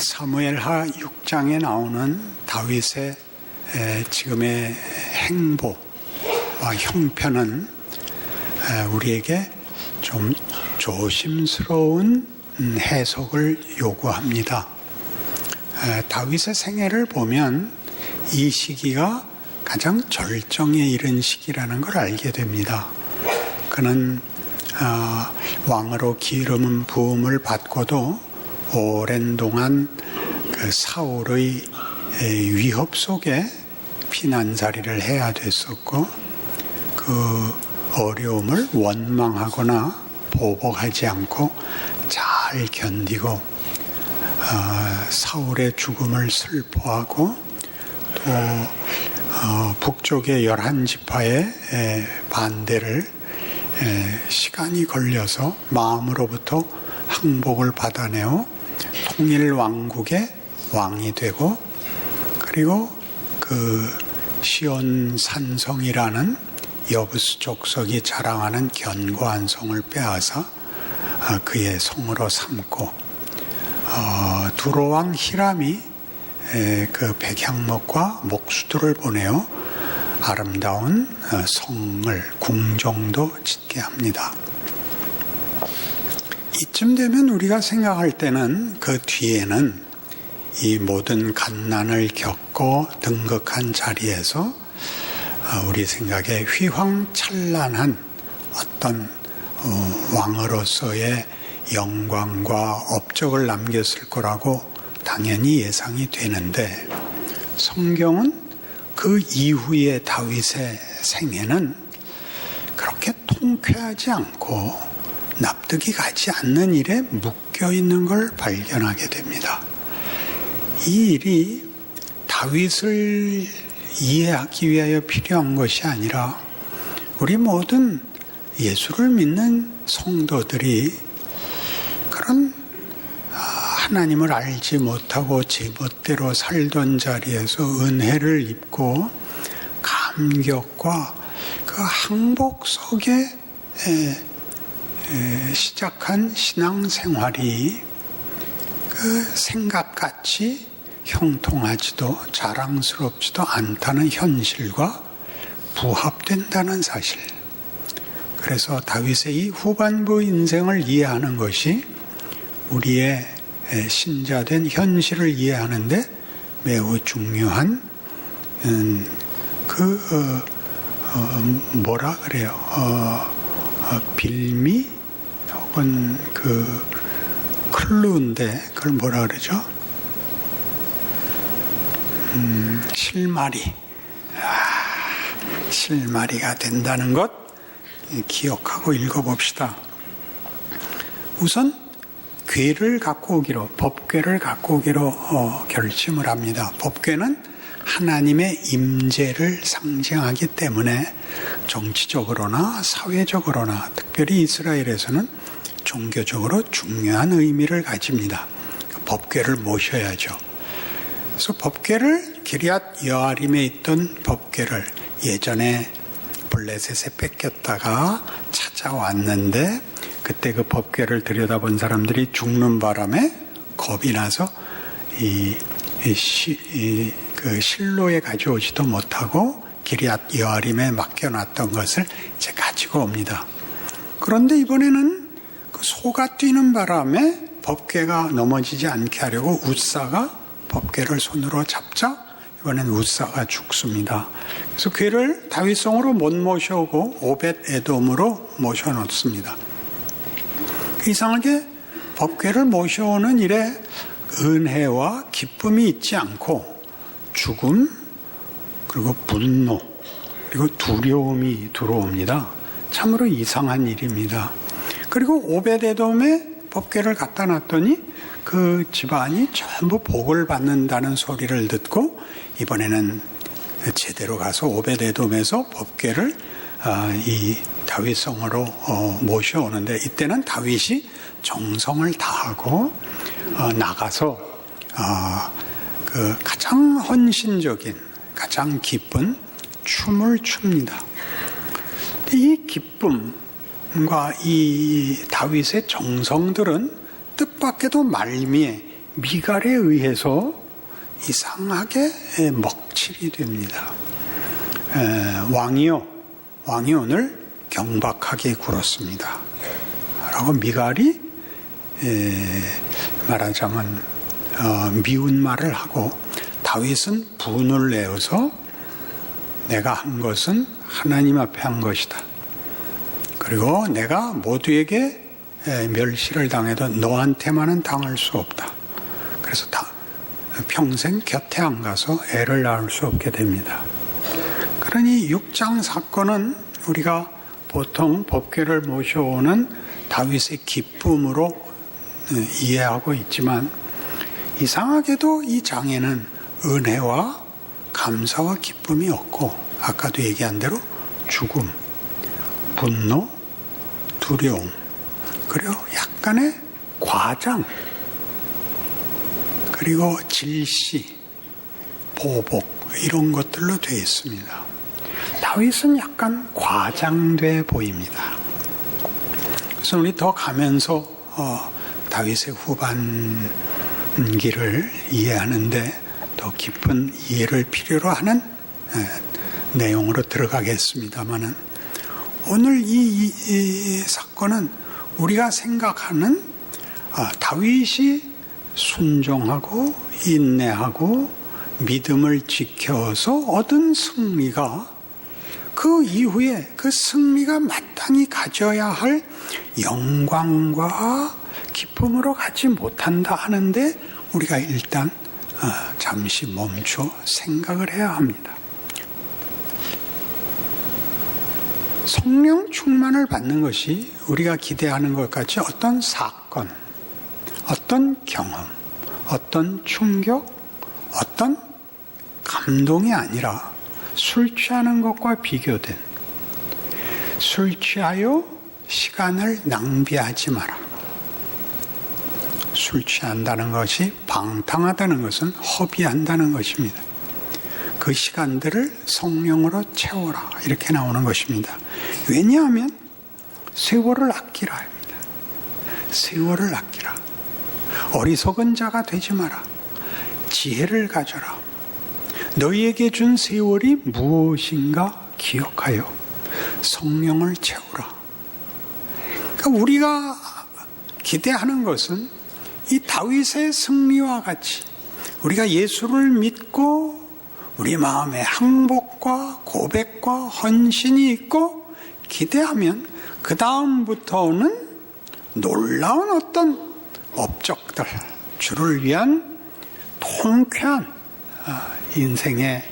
사무엘하 6장에 나오는 다윗의 지금의 행보와 형편은 우리에게 좀 조심스러운 해석을 요구합니다. 다윗의 생애를 보면 이 시기가 가장 절정에 이른 시기라는 걸 알게 됩니다. 그는 왕으로 기름 부음을 받고도 오랜 동안 그 사울의 위협 속에 피난살이를 해야 됐었고, 그 어려움을 원망하거나 보복하지 않고 잘 견디고 사울의 죽음을 슬퍼하고 또 북쪽의 11지파의 반대를 시간이 걸려서 마음으로부터 항복을 받아내어 통일왕국의 왕이 되고, 그리고 그 시온 산성이라는 여부스 족속이 자랑하는 견고한 성을 빼앗아 그의 성으로 삼고, 두로왕 히람이 그 백향목과 목수들을 보내어 아름다운 성을 궁정도 짓게 합니다. 이쯤 되면 우리가 생각할 때는 그 뒤에는 이 모든 간난을 겪고 등극한 자리에서 우리 생각에 휘황찬란한 어떤 왕으로서의 영광과 업적을 남겼을 거라고 당연히 예상이 되는데, 성경은 그 이후의 다윗의 생애는 그렇게 통쾌하지 않고 납득이 가지 않는 일에 묶여 있는 걸 발견하게 됩니다. 이 일이 다윗을 이해하기 위하여 필요한 것이 아니라 우리 모든 예수를 믿는 성도들이 그런 하나님을 알지 못하고 제멋대로 살던 자리에서 은혜를 입고 감격과 그 항복 속에 시작한 신앙생활이 그 생각같이 형통하지도 자랑스럽지도 않다는 현실과 부합된다는 사실. 그래서 다윗의 이 후반부 인생을 이해하는 것이 우리의 신자된 현실을 이해하는데 매우 중요한 뭐라 그래요? 빌미 혹은 그 클루인데 그걸 뭐라 그러죠? 실마리가 된다는 것 기억하고 읽어봅시다. 우선 법궤를 갖고 오기로 결심을 합니다. 법궤는 하나님의 임재를 상징하기 때문에 정치적으로나 사회적으로나 특별히 이스라엘에서는 종교적으로 중요한 의미를 가집니다. 법궤를 모셔야죠. 그래서 법궤를 기럇 여아림에 있던 법궤를 예전에 블레셋에 뺏겼다가 찾아왔는데, 그때 그 법궤를 들여다본 사람들이 죽는 바람에 겁이 나서 그 실로에 가져오지도 못하고 기럇 여아림에 맡겨놨던 것을 이제 가지고 옵니다. 그런데 이번에는 그 소가 뛰는 바람에 법궤가 넘어지지 않게 하려고 웃사가 법궤를 손으로 잡자 이번엔 웃사가 죽습니다. 그래서 궤를 다윗성으로 못 모셔오고 오벳 에돔으로 모셔놓습니다. 이상하게 법궤를 모셔오는 일에 은혜와 기쁨이 있지 않고 죽음, 그리고 분노, 그리고 두려움이 들어옵니다. 참으로 이상한 일입니다. 그리고 오벳 에돔에 법궤를 갖다 놨더니 그 집안이 전부 복을 받는다는 소리를 듣고 이번에는 제대로 가서 오벳 에돔에서 법궤를 이 다윗성으로 모셔오는데, 이때는 다윗이 정성을 다하고 나가서 그 가장 헌신적인, 가장 기쁜 춤을 춥니다. 이 기쁨과 이 다윗의 정성들은 뜻밖에도 말미에 미갈에 의해서 이상하게 먹칠이 됩니다. 왕이요, 왕이 오늘 경박하게 굴었습니다. 라고 미갈이 말하자면 미운 말을 하고, 다윗은 분을 내어서 내가 한 것은 하나님 앞에 한 것이다. 그리고 내가 모두에게 멸시를 당해도 너한테만은 당할 수 없다. 그래서 평생 곁에 안 가서 애를 낳을 수 없게 됩니다. 그러니 6장 사건은 우리가 보통 법궤를 모셔오는 다윗의 기쁨으로 이해하고 있지만, 이상하게도 이 장에는 은혜와 감사와 기쁨이 없고, 아까도 얘기한 대로 죽음, 분노, 두려움, 그리고 약간의 과장, 그리고 질시, 보복, 이런 것들로 되어 있습니다. 다윗은 약간 과장돼 보입니다. 그래서 우리 더 가면서 다윗의 후반기를 이해하는데 더 깊은 이해를 필요로 하는 내용으로 들어가겠습니다마는, 오늘 이 사건은 우리가 생각하는 다윗이 순종하고 인내하고 믿음을 지켜서 얻은 승리가 그 이후에 그 승리가 마땅히 가져야 할 영광과 기쁨으로 가지 못한다 하는데, 우리가 일단 잠시 멈춰 생각을 해야 합니다. 성령 충만을 받는 것이 우리가 기대하는 것 같이 어떤 사건, 어떤 경험, 어떤 충격, 어떤 감동이 아니라 술 취하는 것과 비교된, 술 취하여 시간을 낭비하지 마라. 술 취한다는 것이 방탕하다는 것은 허비한다는 것입니다. 그 시간들을 성령으로 채워라, 이렇게 나오는 것입니다. 왜냐하면 세월을 아끼라 합니다. 세월을 아끼라. 어리석은 자가 되지 마라. 지혜를 가져라. 너희에게 준 세월이 무엇인가 기억하여 성령을 채우라. 그러니까 우리가 기대하는 것은 이 다윗의 승리와 같이 우리가 예수를 믿고 우리 마음에 항복과 고백과 헌신이 있고 기대하면 그 다음부터는 놀라운 어떤 업적들, 주를 위한 통쾌한 인생의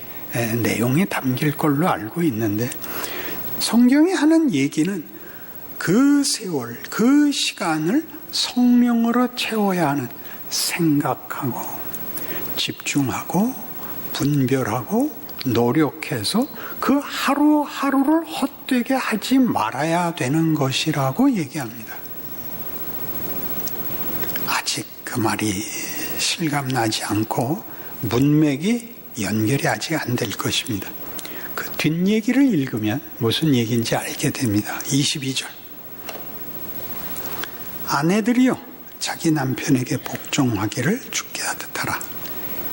내용이 담길 걸로 알고 있는데, 성경이 하는 얘기는 그 세월, 그 시간을 성령으로 채워야 하는, 생각하고 집중하고 분별하고 노력해서 그 하루하루를 헛되게 하지 말아야 되는 것이라고 얘기합니다. 아직 그 말이 실감나지 않고 문맥이 연결이 아직 안 될 것입니다. 그 뒷얘기를 읽으면 무슨 얘기인지 알게 됩니다. 22절. 아내들이여 자기 남편에게 복종하기를 주께 하듯 하라.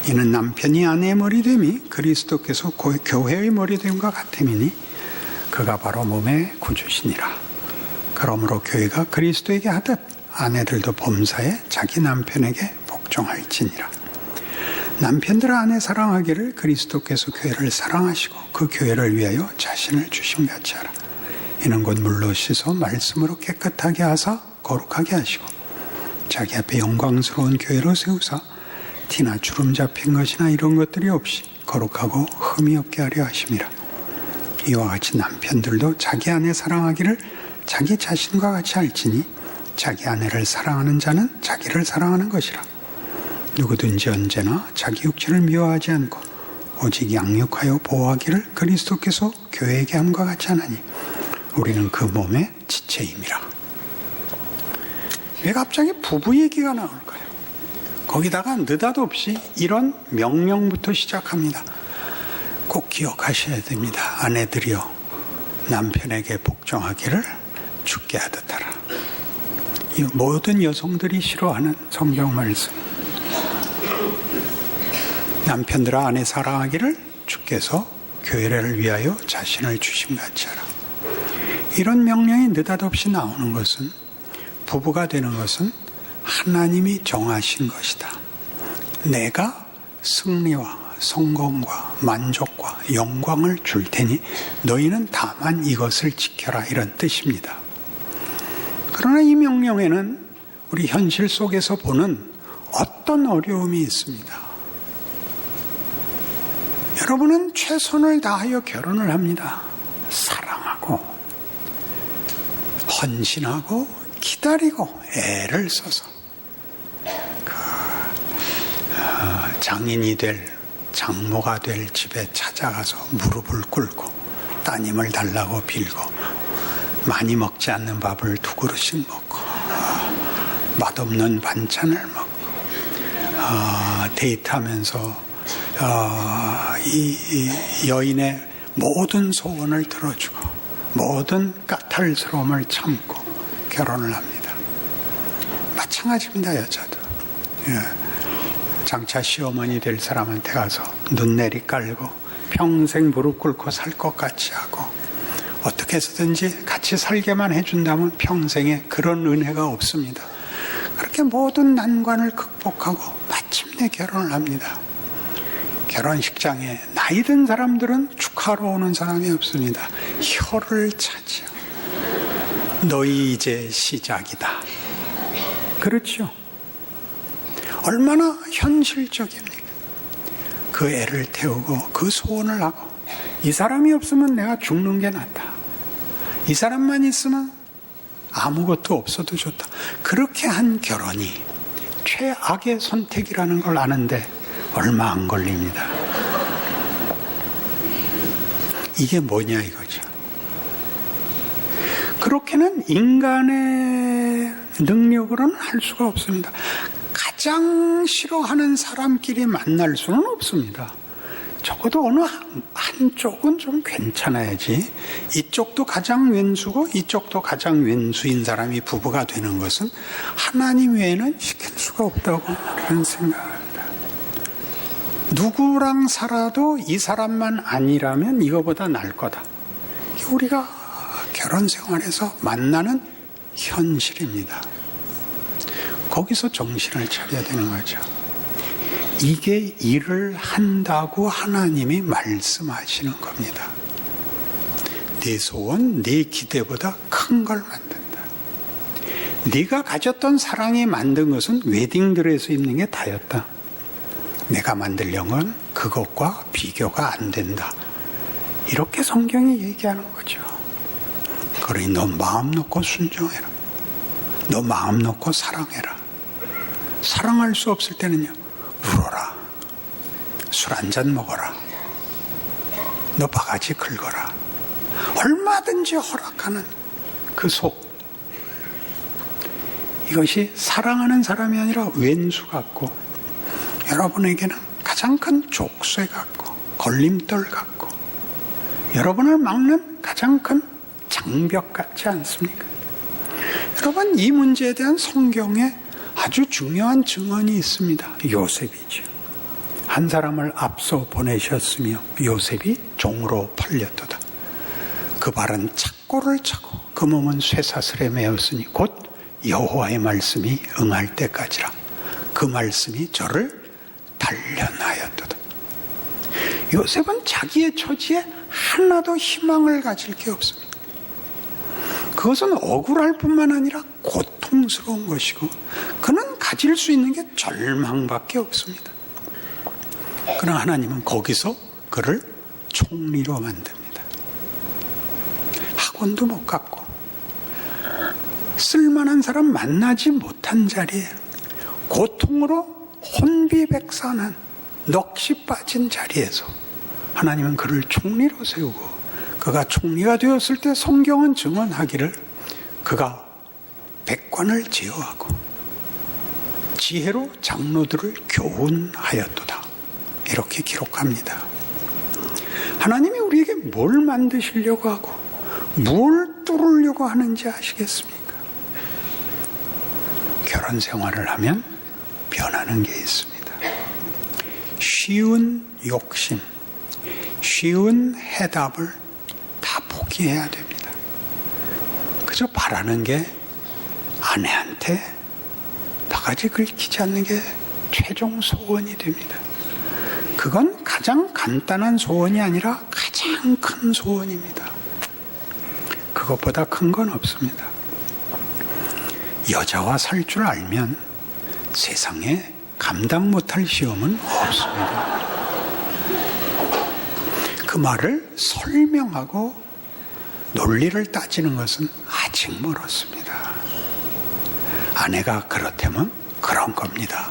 이는 남편이 아내의 머리됨이 그리스도께서 교회의 머리됨과 같음이니 그가 바로 몸의 구주시니라. 그러므로 교회가 그리스도에게 하듯 아내들도 범사에 자기 남편에게 복종할지니라. 남편들아 아내 사랑하기를 그리스도께서 교회를 사랑하시고 그 교회를 위하여 자신을 주심같이 하라. 이는 곧 물로 씻어 말씀으로 깨끗하게 하사 거룩하게 하시고 자기 앞에 영광스러운 교회로 세우사 티나 주름 잡힌 것이나 이런 것들이 없이 거룩하고 흠이 없게 하려 하심이라. 이와 같이 남편들도 자기 아내 사랑하기를 자기 자신과 같이 할지니 자기 아내를 사랑하는 자는 자기를 사랑하는 것이라. 누구든지 언제나 자기 육체를 미워하지 않고 오직 양육하여 보호하기를 그리스도께서 교회에게 함과 같이 하나니 우리는 그 몸의 지체임이라. 왜 갑자기 부부 얘기가 나올까요? 거기다가 느닷없이 이런 명령부터 시작합니다. 꼭 기억하셔야 됩니다. 아내들이여 남편에게 복종하기를 주께 하듯 하라. 이 모든 여성들이 싫어하는 성경 말씀. 남편들아 아내 사랑하기를 주께서 교회를 위하여 자신을 주심같이 하라. 이런 명령이 느닷없이 나오는 것은, 부부가 되는 것은 하나님이 정하신 것이다. 내가 승리와 성공과 만족과 영광을 줄 테니 너희는 다만 이것을 지켜라, 이런 뜻입니다. 그러나 이 명령에는 우리 현실 속에서 보는 어떤 어려움이 있습니다. 여러분은 최선을 다하여 결혼을 합니다. 사랑하고 헌신하고 기다리고 애를 써서 장인이 될, 장모가 될 집에 찾아가서 무릎을 꿇고 따님을 달라고 빌고 많이 먹지 않는 밥을 2그릇씩 먹고 맛없는 반찬을 먹고 데이트하면서 이 여인의 모든 소원을 들어주고 모든 까탈스러움을 참고 결혼을 합니다. 마찬가지입니다. 여자도. 장차 시어머니 될 사람한테 가서 눈내리 깔고 평생 무릎 꿇고 살 것 같이 하고 어떻게 해서든지 같이 살게만 해준다면 평생에 그런 은혜가 없습니다. 그렇게 모든 난관을 극복하고 마침내 결혼을 합니다. 결혼식장에 나이 든 사람들은 축하러 오는 사람이 없습니다. 혀를 차지요. 너희 이제 시작이다. 그렇죠? 얼마나 현실적입니까? 그 애를 태우고 그 소원을 하고, 이 사람이 없으면 내가 죽는 게 낫다. 이 사람만 있으면 아무것도 없어도 좋다. 그렇게 한 결혼이 최악의 선택이라는 걸 아는데 얼마 안 걸립니다. 이게 뭐냐 이거죠. 그렇게는 인간의 능력으로는 할 수가 없습니다. 가장 싫어하는 사람끼리 만날 수는 없습니다. 적어도 어느 한쪽은 좀 괜찮아야지, 이쪽도 가장 왼수고 이쪽도 가장 왼수인 사람이 부부가 되는 것은 하나님 외에는 시킬 수가 없다고 그런 생각합니다. 누구랑 살아도 이 사람만 아니라면 이거보다 나을 거다. 우리가 결혼 생활에서 만나는 현실입니다. 거기서 정신을 차려야 되는 거죠. 이게 일을 한다고 하나님이 말씀하시는 겁니다. 네 소원, 네 기대보다 큰 걸 만든다. 네가 가졌던 사랑이 만든 것은 웨딩드레스 입는 게 다였다. 내가 만들려는 건 그것과 비교가 안 된다. 이렇게 성경이 얘기하는 거죠. 그러니 너 마음 놓고 순종해라. 너 마음 놓고 사랑해라. 사랑할 수 없을 때는요, 울어라. 술 한잔 먹어라. 너 바가지 긁어라. 얼마든지 허락하는 그 속. 이것이 사랑하는 사람이 아니라 왼수 같고, 여러분에게는 가장 큰 족쇄 같고 걸림돌 같고 여러분을 막는 가장 큰 장벽 같지 않습니까? 여러분, 이 문제에 대한 성경에 아주 중요한 증언이 있습니다. 요셉이죠. 한 사람을 앞서 보내셨으며 요셉이 종으로 팔렸도다. 그 발은 착고를 차고 그 몸은 쇠사슬에 매었으니 곧 여호와의 말씀이 응할 때까지라. 그 말씀이 저를 단련하였도다. 요셉은 자기의 처지에 하나도 희망을 가질 게 없습니다. 그것은 억울할 뿐만 아니라 고통스러운 것이고, 그는 가질 수 있는 게 절망밖에 없습니다. 그러나 하나님은 거기서 그를 총리로 만듭니다. 학원도 못 갔고 쓸만한 사람 만나지 못한 자리에 고통으로 혼비백산한 넋이 빠진 자리에서 하나님은 그를 총리로 세우고, 그가 총리가 되었을 때 성경은 증언하기를 그가 백관을 제어하고 지혜로 장로들을 교훈하였도다. 이렇게 기록합니다. 하나님이 우리에게 뭘 만드시려고 하고 뭘 뚫으려고 하는지 아시겠습니까? 결혼 생활을 하면 변하는 게 있습니다. 쉬운 욕심, 쉬운 해답을 다 포기해야 됩니다. 그저 바라는 게 아내한테 바가지 긁히지 않는 게 최종 소원이 됩니다. 그건 가장 간단한 소원이 아니라 가장 큰 소원입니다. 그것보다 큰 건 없습니다. 여자와 살 줄 알면 세상에 감당 못할 시험은 없습니다. 그 말을 설명하고 논리를 따지는 것은 아직 멀었습니다. 아내가 그렇다면 그런 겁니다.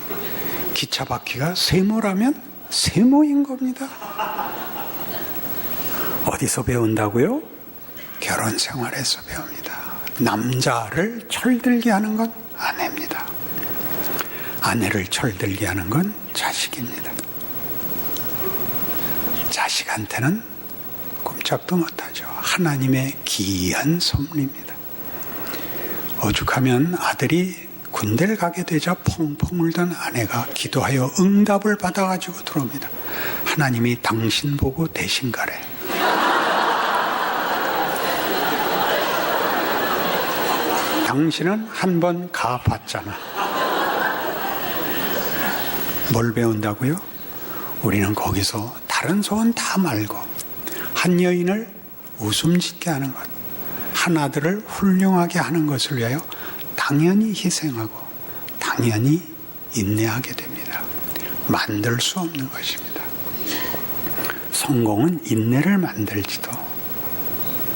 기차 바퀴가 세모라면 세모인 겁니다. 어디서 배운다고요? 결혼 생활에서 배웁니다. 남자를 철들게 하는 건 아내입니다. 아내를 철들게 하는 건 자식입니다. 자식한테는 꼼짝도 못하죠. 하나님의 기이한 선물입니다. 오죽하면 아들이 군대를 가게 되자 펑펑 울던 아내가 기도하여 응답을 받아가지고 들어옵니다. 하나님이 당신 보고 대신 가래. 당신은 한 번 가봤잖아. 뭘 배운다고요? 우리는 거기서 다른 소원 다 말고 한 여인을 웃음 짓게 하는 것, 한 아들을 훌륭하게 하는 것을 위하여 당연히 희생하고 당연히 인내하게 됩니다. 만들 수 없는 것입니다. 성공은 인내를 만들지도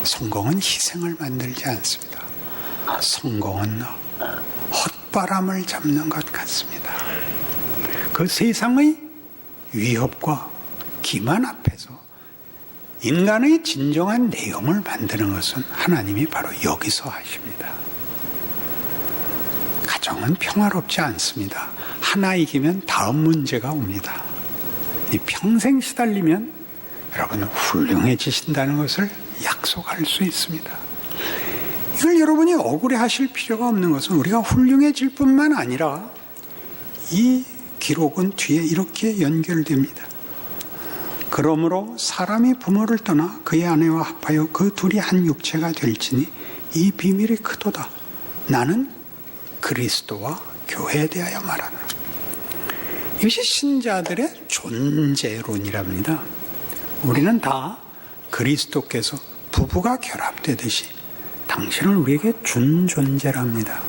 성공은 희생을 만들지 않습니다. 성공은 헛바람을 잡는 것 같습니다. 그 세상의 위협과 기만 앞에서 인간의 진정한 내용을 만드는 것은 하나님이 바로 여기서 하십니다. 가정은 평화롭지 않습니다. 하나 이기면 다음 문제가 옵니다. 평생 시달리면 여러분 훌륭해지신다는 것을 약속할 수 있습니다. 이걸 여러분이 억울해하실 필요가 없는 것은 우리가 훌륭해질 뿐만 아니라 이 기록은 뒤에 이렇게 연결됩니다. 그러므로 사람이 부모를 떠나 그의 아내와 합하여 그 둘이 한 육체가 될지니 이 비밀이 크도다. 나는 그리스도와 교회에 대하여 말하노라. 이것이 신자들의 존재론이랍니다. 우리는 다 그리스도께서 부부가 결합되듯이 당신을 우리에게 준 존재랍니다.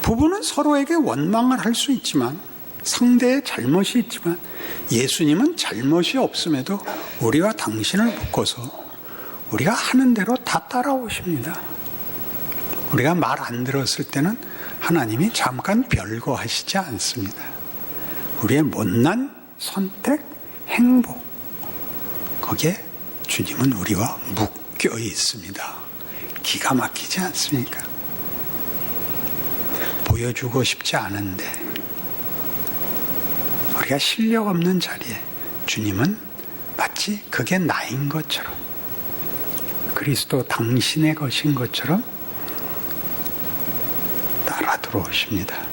부부는 서로에게 원망을 할 수 있지만 상대의 잘못이 있지만 예수님은 잘못이 없음에도 우리와 당신을 묶어서 우리가 하는 대로 다 따라오십니다. 우리가 말 안 들었을 때는 하나님이 잠깐 별거하시지 않습니다. 우리의 못난 선택, 행복, 거기에 주님은 우리와 묶여 있습니다. 기가 막히지 않습니까? 보여주고 싶지 않은데 우리가 실력 없는 자리에 주님은 마치 그게 나인 것처럼 그리스도 당신의 것인 것처럼 따라 들어오십니다.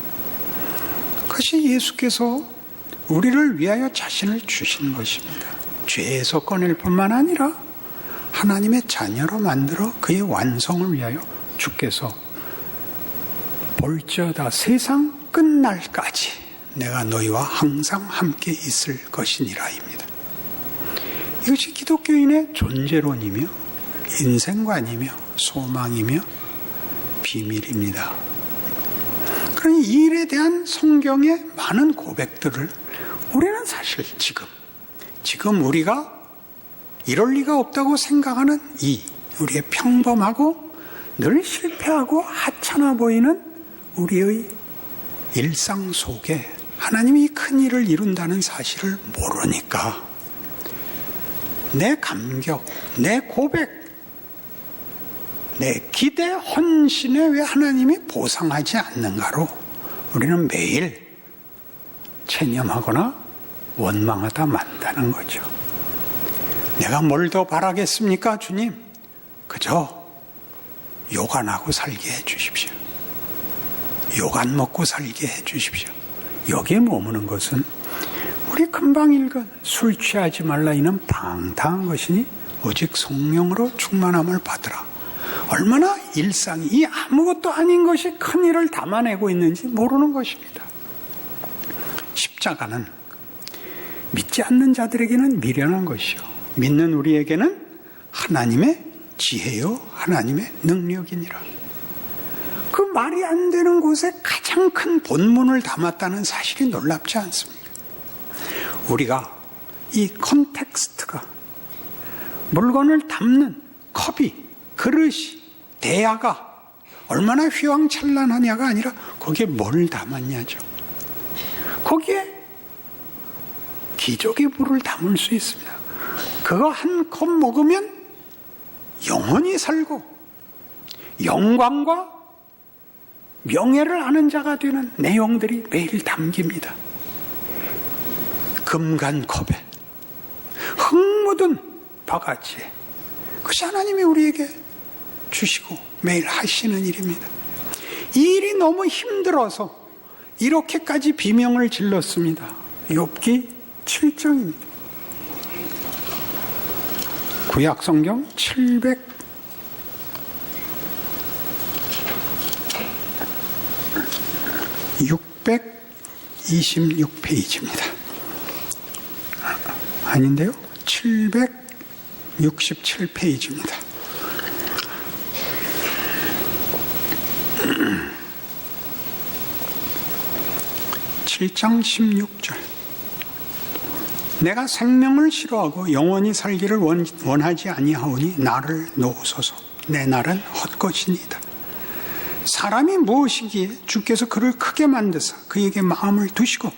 그것이 예수께서 우리를 위하여 자신을 주신 것입니다. 죄에서 꺼낼 뿐만 아니라 하나님의 자녀로 만들어 그의 완성을 위하여 주께서 볼지어다 세상 끝날까지 내가 너희와 항상 함께 있을 것이니라입니다. 이것이 기독교인의 존재론이며 인생관이며 소망이며 비밀입니다. 그러니 이 일에 대한 성경의 많은 고백들을 우리는 사실 지금 우리가 이럴 리가 없다고 생각하는 이 우리의 평범하고 늘 실패하고 하찮아 보이는 우리의 일상 속에 하나님이 큰 일을 이룬다는 사실을 모르니까 내 감격, 내 고백, 내 기대, 헌신에 왜 하나님이 보상하지 않는가로 우리는 매일 체념하거나 원망하다 만다는 거죠. 내가 뭘 더 바라겠습니까, 주님? 그저 욕 안 하고 살게 해주십시오. 욕 안 먹고 살게 해주십시오. 여기에 머무는 것은 우리 우리 금방 읽은 술 취하지 말라 이는 방탕한 것이니 오직 성령으로 충만함을 받으라. 얼마나 일상이 이 아무것도 아닌 것이 큰 일을 담아내고 있는지 모르는 것입니다. 십자가는 믿지 않는 자들에게는 미련한 것이요 믿는 우리에게는 하나님의 지혜요 하나님의 능력이니라. 그 말이 안 되는 곳에 가장 큰 본문을 담았다는 사실이 놀랍지 않습니까? 우리가 이 컨텍스트가 물건을 담는 컵이, 그릇이, 대야가 얼마나 휘황찬란하냐가 아니라 거기에 뭘 담았냐죠. 거기에 기적의 물을 담을 수 있습니다. 그거 한 컵 먹으면 영원히 살고 영광과 명예를 아는 자가 되는 내용들이 매일 담깁니다. 금간 컵에 흙 묻은 바가지에 그것이 하나님이 우리에게 주시고 매일 하시는 일입니다. 이 일이 너무 힘들어서 이렇게까지 비명을 질렀습니다. 욥기 7장입니다. 구약성경 626페이지입니다. 아닌데요? 767페이지입니다. 7장 16절. 내가 생명을 싫어하고 영원히 살기를 원하지 아니하오니 나를 놓으소서. 내 날은 헛것이니이다. 사람이 무엇이기에 주께서 그를 크게 만드사 그에게 마음을 두시고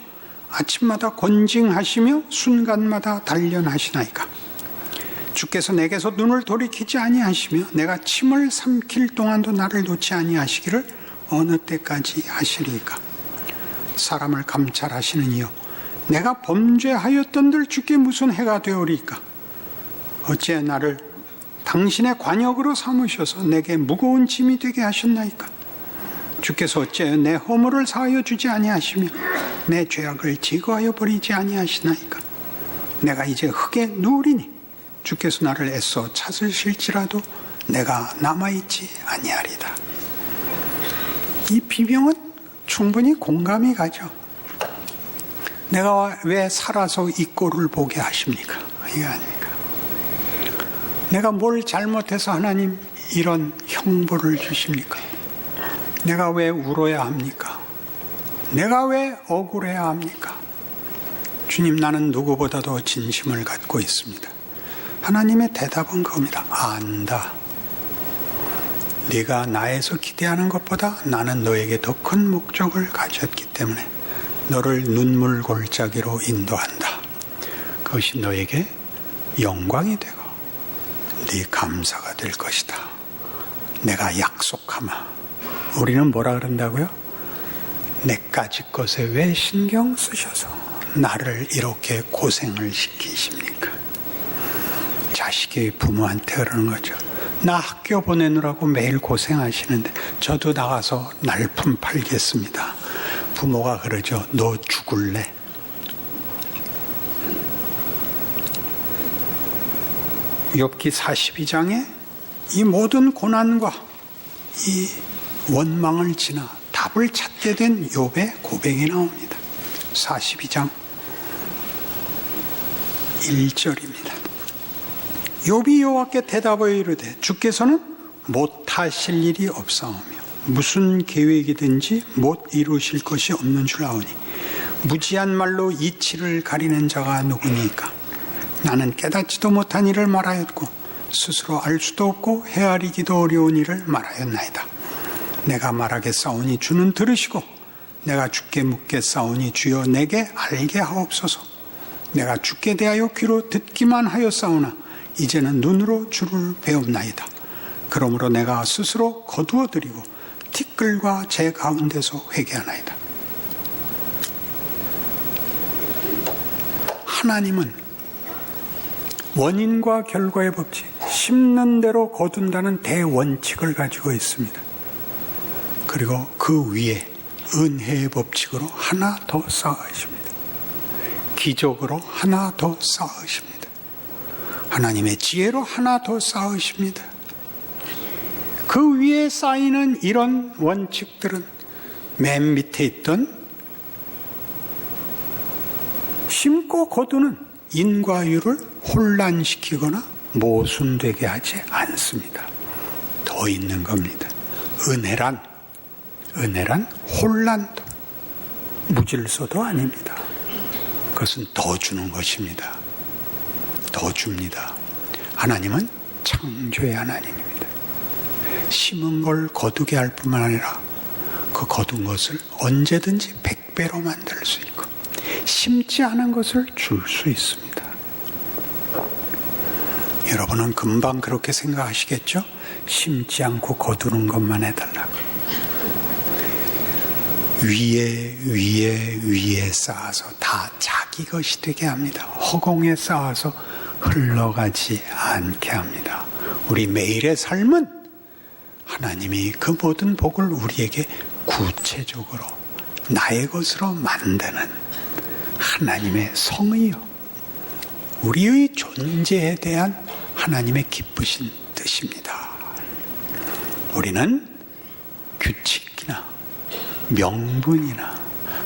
아침마다 권징하시며 순간마다 단련하시나이까. 주께서 내게서 눈을 돌이키지 아니하시며 내가 침을 삼킬 동안도 나를 놓지 아니하시기를 어느 때까지 하시리이까. 사람을 감찰하시는 이여 내가 범죄하였던들 주께 무슨 해가 되오리이까. 어찌 나를 당신의 관역으로 삼으셔서 내게 무거운 짐이 되게 하셨나이까. 주께서 어찌 내 허물을 사하여 주지 아니하시며 내 죄악을 제거하여 버리지 아니하시나이까. 내가 이제 흙에 누우리니 주께서 나를 애써 찾으실지라도 내가 남아있지 아니하리다. 이 비명은 충분히 공감이 가죠. 내가 왜 살아서 이 꼴을 보게 하십니까? 이게 아닙니까? 내가 뭘 잘못해서 하나님 이런 형벌을 주십니까? 내가 왜 울어야 합니까? 내가 왜 억울해야 합니까? 주님, 나는 누구보다도 진심을 갖고 있습니다. 하나님의 대답은 그겁니다. 안다. 네가 나에서 기대하는 것보다 나는 너에게 더 큰 목적을 가졌기 때문에 너를 눈물 골짜기로 인도한다. 그것이 너에게 영광이 되고 네 감사가 될 것이다. 내가 약속하마. 우리는 뭐라 그런다고요? 내까지 것에 왜 신경 쓰셔서 나를 이렇게 고생을 시키십니까? 자식이 부모한테 그러는 거죠. 나 학교 보내느라고 매일 고생하시는데 저도 나가서 날품 팔겠습니다. 부모가 그러죠. 너 죽을래? 욥기 42장에 이 모든 고난과 이 원망을 지나 답을 찾게 된 욥의 고백이 나옵니다. 42장 1절입니다. 욥이 여호와께 대답하여 이르되 주께서는 못하실 일이 없사오며 무슨 계획이든지 못 이루실 것이 없는 줄 아오니 무지한 말로 이치를 가리는 자가 누구니까. 나는 깨닫지도 못한 일을 말하였고 스스로 알 수도 없고 헤아리기도 어려운 일을 말하였나이다. 내가 말하겠사오니 주는 들으시고 내가 주께 묻겠사오니 주여 내게 알게 하옵소서. 내가 주께 대하여 귀로 듣기만 하였사오나 이제는 눈으로 주를 배웁나이다. 그러므로 내가 스스로 거두어드리고 티끌과 제 가운데서 회개하나이다. 하나님은 원인과 결과의 법칙, 심는 대로 거둔다는 대원칙을 가지고 있습니다. 그리고 그 위에 은혜의 법칙으로 하나 더 쌓으십니다. 기적으로 하나 더 쌓으십니다. 하나님의 지혜로 하나 더 쌓으십니다. 그 위에 쌓이는 이런 원칙들은 맨 밑에 있던 심고 거두는 인과율을 혼란시키거나 모순되게 하지 않습니다. 더 있는 겁니다. 은혜란 혼란도 무질서도 아닙니다. 그것은 더 주는 것입니다. 더 줍니다. 하나님은 창조의 하나님입니다. 심은 걸 거두게 할 뿐만 아니라 그 거둔 것을 언제든지 100배로 만들 수 있고 심지 않은 것을 줄 수 있습니다. 여러분은 금방 그렇게 생각하시겠죠? 심지 않고 거두는 것만 해달라고. 위에 쌓아서 다 자기 것이 되게 합니다. 허공에 쌓아서 흘러가지 않게 합니다. 우리 매일의 삶은 하나님이 그 모든 복을 우리에게 구체적으로 나의 것으로 만드는 하나님의 성의요, 우리의 존재에 대한 하나님의 기쁘신 뜻입니다. 우리는 규칙이나 명분이나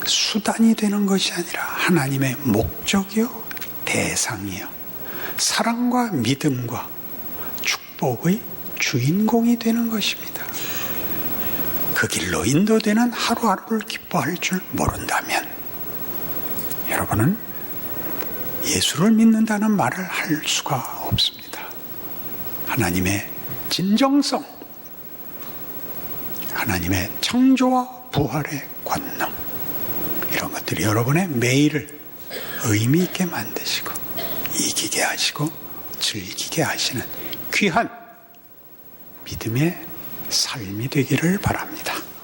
수단이 되는 것이 아니라 하나님의 목적이요, 대상이요, 사랑과 믿음과 축복의 주인공이 되는 것입니다. 그 길로 인도되는 하루하루를 기뻐할 줄 모른다면 여러분은 예수를 믿는다는 말을 할 수가 없습니다. 하나님의 진정성, 하나님의 창조와 부활의 권능, 이런 것들이 여러분의 매일을 의미 있게 만드시고 이기게 하시고 즐기게 하시는 귀한 믿음의 삶이 되기를 바랍니다.